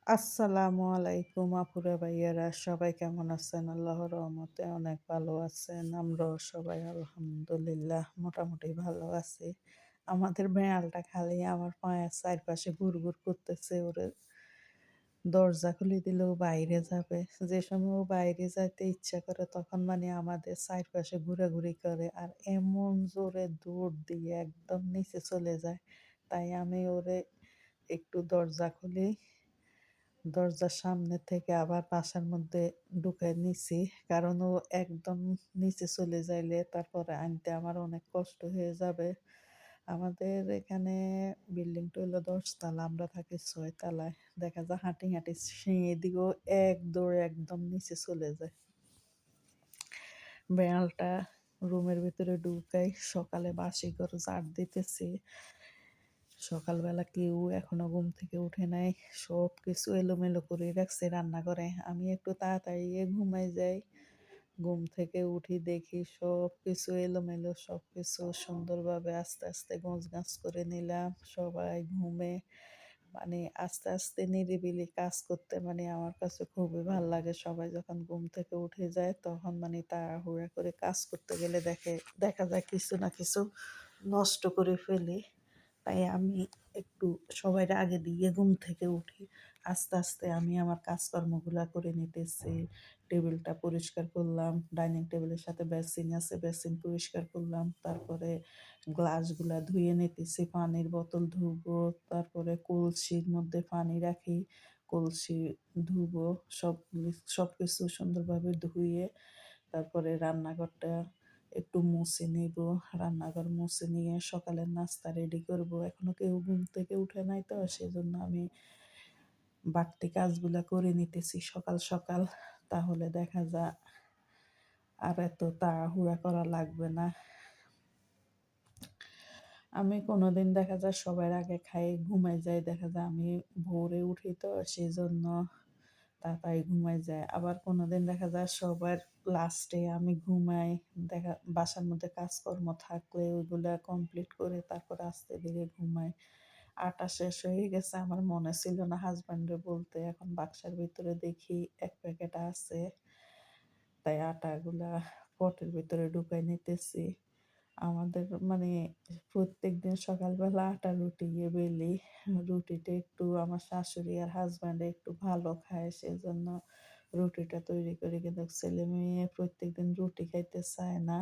আসসালামু আলাইকুম আপুরা ভাইয়ারা সবাই কেমন আছেন? আল্লাহর রহমতে অনেক ভালো আছেন। আমরাও সবাই আলহামদুলিল্লাহ মোটামুটি ভালো আছি। আমাদের বেড়ালটা খালি আমার পায়ের চারপাশে ঘুরঘুর করতেছে। ওরে দরজা খুলে দিলেও বাইরে যাবে। যে সময় ও বাইরে যাইতে ইচ্ছা করে তখন মানে আমাদের চারপাশে ঘোরাঘুরি করে। আর এমন জোরে দৌড় দিয়ে একদম নিচে চলে যায়। তাই আমি ওরে একটু দরজা খুলি, দরজার সামনে থেকে আবার বাসার মধ্যে ঢুকায় নিছি। কারণ ও একদম নিচে চলে যাইলে তারপরে আনতে আমার অনেক কষ্ট হয়ে যাবে। আমাদের এখানে বিল্ডিংটা হলো ১০ তলা, আমরা থাকি ৬ তলায়। দেখা যায় হাঁটি, হাঁটি সিঁড়ি দিয়েও এক দৌড়ে একদম নিচে চলে যায়। বেড়ালটা রুমের ভিতরে ঢুকাই, সকালে বাসি ঘর ঝাড় দিতেছি। সকালবেলা কেউ এখনো ঘুম থেকে উঠে নাই। সব কিছু এলোমেলো করে রাখছে রান্নাঘরে। আমি একটু তাড়াতাড়ি ঘুমাই যাই। ঘুম থেকে উঠি দেখি সব কিছু এলোমেলো, সব কিছু সুন্দরভাবে আস্তে আস্তে গোছগাছ করে নিলাম। সবাই ঘুমে মানে আস্তে আস্তে নিরিবিলি কাজ করতে মানে আমার কাছে খুবই ভাল লাগে। সবাই যখন ঘুম থেকে উঠে যায় তখন মানে তাড়াহুড়া করে কাজ করতে গেলে দেখা যায় কিছু না কিছু নষ্ট করে ফেলি। তাই আমি একটু সবার আগে দিয়ে ঘুম থেকে উঠি। আস্তে আস্তে আমি আমার কাজকর্মগুলা করে নিতেছি। টেবিলটা পরিষ্কার করলাম, ডাইনিং টেবিলের সাথে বেসিন আছে, বেসিন পরিষ্কার করলাম। তারপরে গ্লাসগুলা ধুয়ে নিতেছি, পানির বোতল ধুবো। তারপরে কলসির মধ্যে পানি রাখি, কলসি ধুবো। সব কিছু সুন্দরভাবে ধুয়ে তারপরে রান্নাঘরটা একটু মুছে নিব। রান্নাঘর মুছে নিয়ে সকালের নাস্তা রেডি করব। এখনো কেউ ঘুম থেকে উঠে নাই তো সেজন্য আমি বাড়তি কাজগুলা করে নিতেছি সকাল সকাল। তাহলে দেখা যায় আর এত তাড়াহুড়া করা লাগবে না। আমি কোনোদিন দেখা যায় সবার আগে খাই ঘুমাই যাই। দেখা যায় আমি ভোরে উঠি তো সেজন্য তাড়াতাড়ি ঘুমাই যায়। আবার কোনোদিন দেখা যায় সবার লাস্টে আমি ঘুমাই। বাসার মধ্যে কাজকর্ম থাকলে ওইগুলা কমপ্লিট করে তারপর আস্তে ধীরে ঘুমাই। আটা শেষ হয়ে গেছে, আমার মনে ছিল না হাজব্যান্ডে বলতে। এখন বাক্সার ভিতরে দেখি ১ প্যাকেট আছে। তাই আটাগুলা পটের ভিতরে ঢুকাই নিতেছি। আমাদের মানে প্রত্যেকদিন সকালবেলা আটা রুটি বেলি। রুটিটা একটু আমার শাশুড়ি আর হাজব্যান্ডে একটু ভালো খায় সেজন্য রুটিটা তৈরি করি। কিন্তু ছেলে মেয়ে প্রত্যেকদিন রুটি খাইতে চায় না।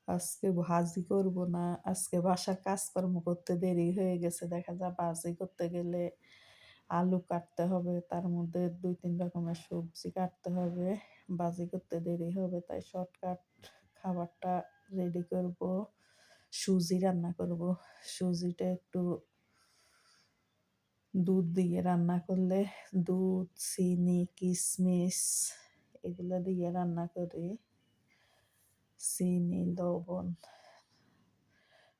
আজকে ভাজি করব না। আজকে বাসার কাজকর্ম করতে দেরি হয়ে গেছে। দেখা যায় ভাজি করতে গেলে আলু কাটতে হবে, তার মধ্যে ২-৩ রকমের সবজি কাটতে হবে। ভাজি করতে দেরি হবে তাই শর্টকাট খাবারটা রেডি করব। সুজি রান্না করব। সুজিটা একটু দুধ দিয়ে রান্না করলে, দুধ, চিনি, কিশমিশ এগুলা দিয়ে রান্না করি। চিনি, লবণ,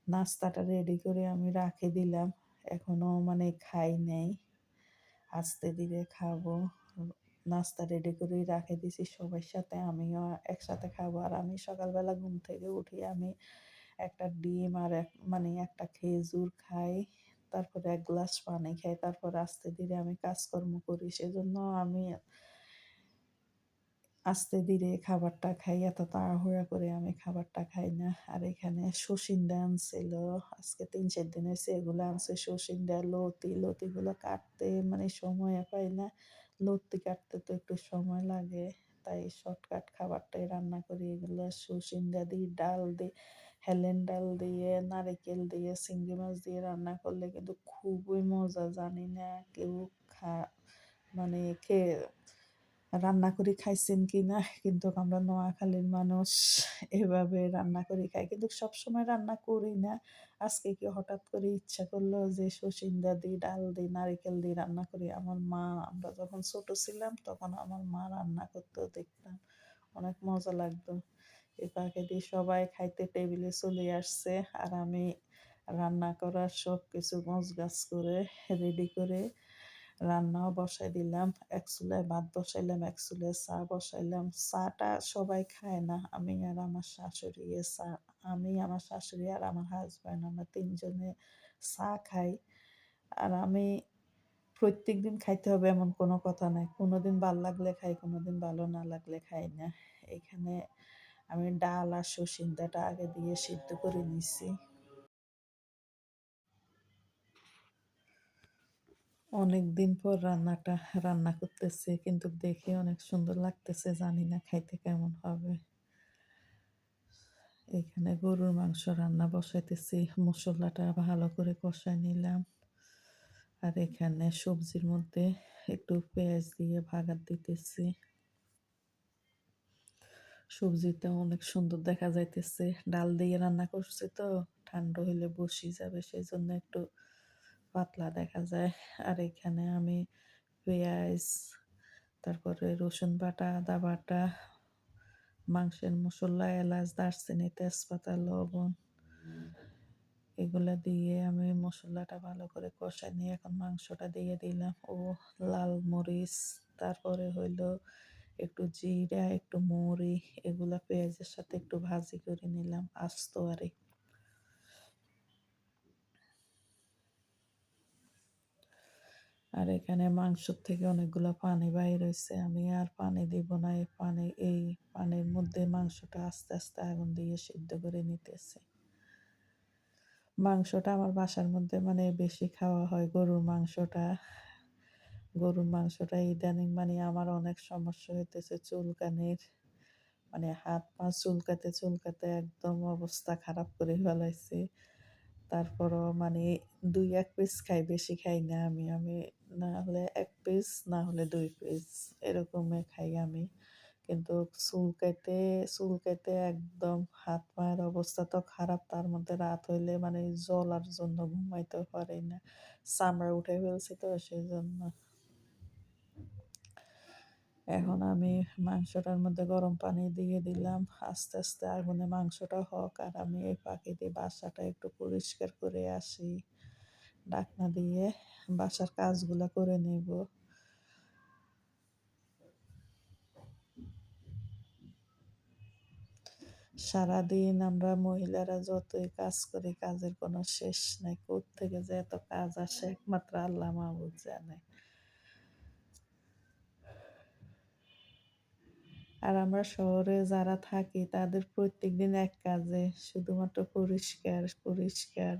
নাস্তাটা রেডি করে আমি রাখে দিলাম। এখনো মানে খাই নাই। আস্তে ধীরে খাবো। নাস্তা রেডি করেই রাখে দিছি সবার সাথে। আমিও একসাথে খাবো। আর আমি সকালবেলা ঘুম থেকে উঠি আমি একটা ডিম আর মানে একটা খেজুর খাই। তারপরে ১ গ্লাস পানি খাই। তারপর আস্তে ধীরে আমি কাজকর্ম করি। সেজন্য আমি আস্তে ধীরে খাবারটা খাই। এত তাড়াহুড়া করে আমি খাবারটা খাই না। আর এখানে সসিন্দা আনছিল। আজকে ৩-৪ দিন হইছে এগুলো আনছে সসিন্দা, লতি। লতিগুলো কাটতে মানে সময় পাই না। লতি কাটতে তো একটু সময় লাগে। তাই শর্টকাট খাবারটাই রান্না করি। এগুলো সসিন্দা দিই, ডাল দিই, হেলেন ডাল দিয়ে, নারিকেল দিয়ে, চিংড়ি মাছ দিয়ে রান্না করলে কিন্তু খুবই মজা। জানি না কেউ খা মানে খেয়ে রান্না করে খাইছেন কিনা, কিন্তু আমরা নোয়াখালীর মানুষ এভাবে রান্না করে খাই। কিন্তু সবসময় রান্না করি না। আজকে কি হঠাৎ করে ইচ্ছা করলো যে সসিন্দা দিই, ডাল দিই, নারিকেল দিয়ে রান্না করি। আমার মা, আমরা যখন ছোট ছিলাম তখন আমার মা রান্না করতেও দেখতাম। অনেক মজা লাগতো। এ ফাঁকে দিয়ে সবাই খাইতে টেবিলে চলে আসছে। আর আমি রান্না করার সব কিছু গোছগাছ করে রেডি করে রান্নাও বসাই দিলাম। এক চুলায় ভাত বসাইলাম, এক চুলায় চা বসাইলাম। চাটা সবাই খায় না। আমি, আমার শাশুড়ি আর আমার হাসব্যান্ড আমরা ৩ জনে চা খাই। আর আমি প্রত্যেকদিন খাইতে হবে এমন কোনো কথা নাই। কোনোদিন ভাল লাগলে খাই, কোনোদিন ভালো না লাগলে খাই না। এখানে আমি ডাল আর সসিন্দাটা আগে দিয়ে সিদ্ধ করে নিছি। অনেকদিন পর রান্না করতেছি, কিন্তু দেখে অনেক সুন্দর লাগতেছে। জানি না খাইতে কেমন হবে। এখানে গরুর মাংস রান্না বসাইতেছি, মশলাটা ভালো করে কষায় নিলাম। আর এখানে সবজির মধ্যে একটু পেঁয়াজ দিয়ে ভাগার দিতেছি। সবজিটা অনেক সুন্দর দেখা যাইতেছে। ডাল দিয়ে রান্না করছি তো, ঠান্ডা হইলে বসি যাবে, সেই জন্য একটু পাতলা দেখা যায়। আর এখানে আমি পেঁয়াজ, তারপরে রসুন বাটা, আদা বাটা, মাংসের মশলা, এলাচ, দারচিনি, তেজপাতা, লবণ, এগুলা দিয়ে আমি মশলাটা ভালো করে কষাই নিয়ে এখন মাংসটা দিয়ে দিলাম। ও লাল মরিচ, তারপরে হইলো একটু জিরা, একটু মৌরি, এগুলা পেঁয়াজের সাথে একটু ভাজি করে নিলাম আস্ত আরে। আর এখানে মাংসর থেকে অনেকগুলো পানি বাইর হয়েছে, আমি আর পানি দিব না। এই পানির মধ্যে মাংসটা আস্তে আস্তে আগুন দিয়ে সিদ্ধ করে নিতেছে। মাংসটা আমার বাসার মধ্যে মানে বেশি খাওয়া হয় গরুর মাংসটা। গরুর মাংসটা ইদানিং মানে আমার অনেক সমস্যা হইতেছে চুলকানির, মানে হাত পা চুলকাতে চুলকাতে একদম অবস্থা খারাপ করে ফেলাইছে। তারপরও মানে ২-১ পিস খাই, বেশি খাই না আমি না হলে ১ পিস, না হলে ২ পিস, এরকমই খাই আমি। কিন্তু চুলকাইতে একদম হাত পায়ের অবস্থা তো খারাপ। তার মধ্যে রাত হইলে মানে জ্বলার জন্য ঘুমাইতেও পারি না। চামড়া উঠে ফেলছি তো সেজন্য। এখন আমি মাংসটার মধ্যে গরম পানি দিয়ে দিলাম। আস্তে আস্তে আগুনে মাংসটা হোক, আর আমি এই ফাঁকে দিয়ে বাসাটা একটু পরিষ্কার করে আসি। ঢাকনা দিয়ে বাসার কাজগুলা করে নেব। সারাদিন আমরা মহিলারা যতই কাজ করি, কাজের কোনো শেষ নাই। কোত্থেকে যে এত কাজ আসে একমাত্র আল্লাহ মাহবুদ জানে। আর আমরা শহরে যারা থাকি তাদের প্রত্যেকদিন এক কাজে, শুধুমাত্র পরিষ্কার পরিষ্কার,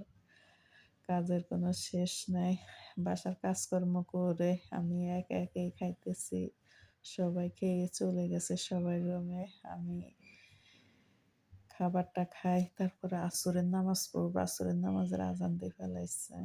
কাজের কোনো শেষ নাই। বাসার কাজকর্ম করে আমি একা একাই খাইতেছি। সবাই খেয়ে চলে গেছে সবার রুমে। আমি খাবারটা খাই, তারপরে আসরের নামাজ পড়বো। আসরের নামাজের আজান দিয়ে ফেলাইছে।